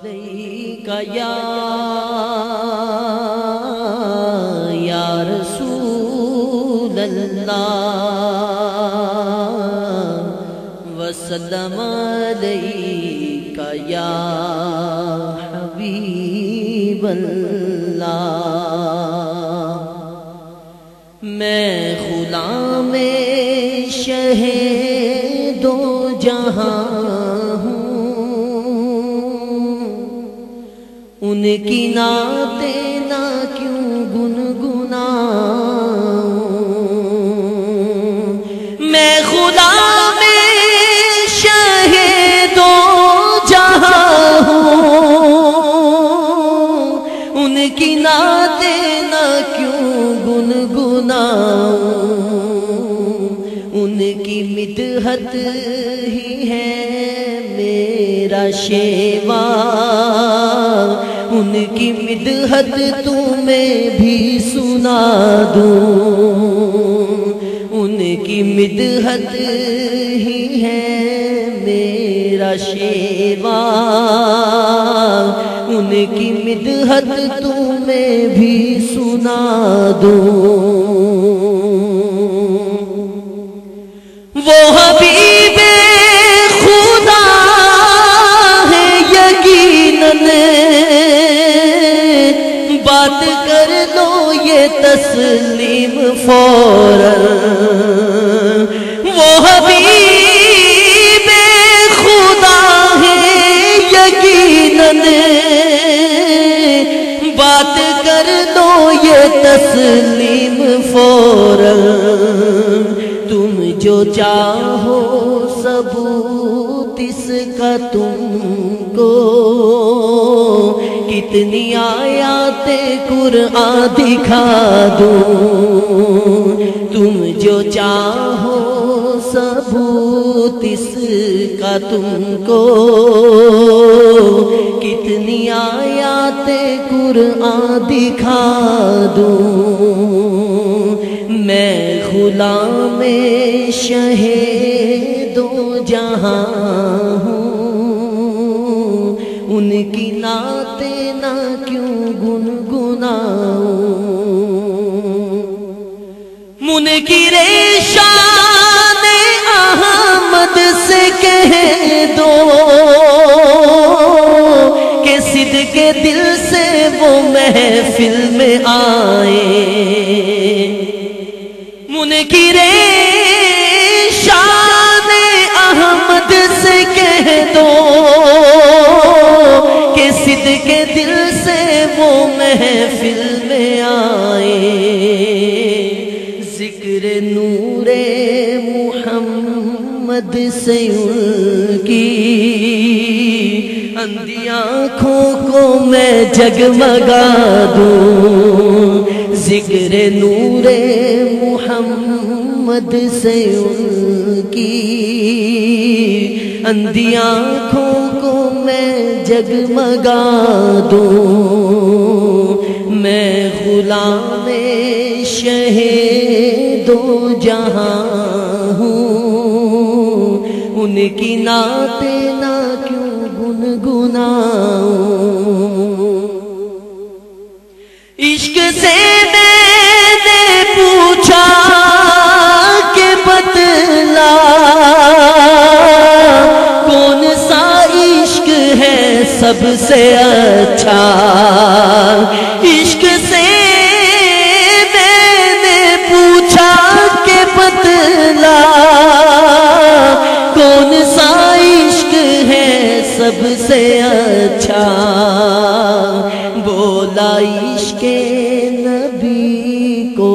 علیک یا رسول اللہ وسلم علیک یا حبیب اللہ میں غلام شہ دو جہاں ان کی نعتیں نہ کیوں گنگناؤں میں غلام شہ دو جہاں ہوں ان کی نعتیں نہ کیوں گنگناؤں ان کی مدحت ہی ہے میرا شیوا ان کی مدحت تمہیں بھی سنا دوں ان کی مدحت ہی ہے میرا شیوا ان کی مدحت تمہیں بھی سنا دوں وہ حبیب خدا ہے یقیناً بات کر لو یہ تسلیم فوراً وہ حبیب خدا ہے یقیناً بات کر لو یہ تسلیم فوراً تم جو چاہو ثبوت اس کا تم کو کتنی آیات قرآن دکھا دوں تم جو چاہو ثبوت اس کا تم کو کتنی آیات قرآن دکھا دوں میں غلام شہ دو جہاں ہوں ان کی نعتیں نہ کیوں گنگناؤں منکر شان احمد سے کہہ دو کہ صدق دل سے وہ محفل میں آئے منکر شان احمد سے کہہ دو کہ صدق دل سے وہ محفل میں آئے ذکر نور محمد سے ان کی اندھی آنکھوں کو میں جگمگا دوں ذکر نور محمد سے ان کی اندھی آنکھوں کو میں جگمگا دوں میں غلام شہ دو جہاں ہوں ان کی نعتیں نہ کیوں گنگناؤں عشق سے میں نے پوچھا کہ بتلا کون سا عشق ہے سب سے اچھا عشق سے میں نے پوچھا کہ بتلا کون سا عشق ہے سب سے اچھا بولا عشق نبی کو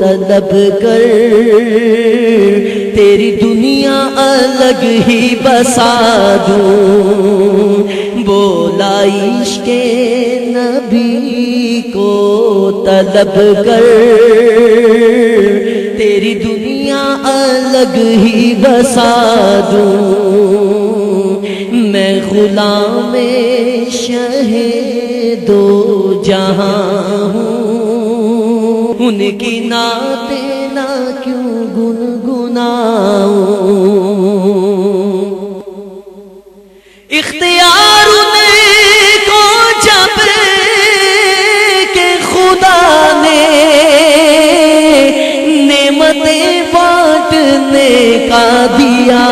طلب کر تیری دنیا الگ ہی بسا دوں بولا عشق نبی کو طلب کر تیری دنیا الگ ہی بسا دوں میں غلام شہ دو جہاں ہوں ان کی نعتیں نہ کیوں گنگناؤں اختیار ملنے کا دیا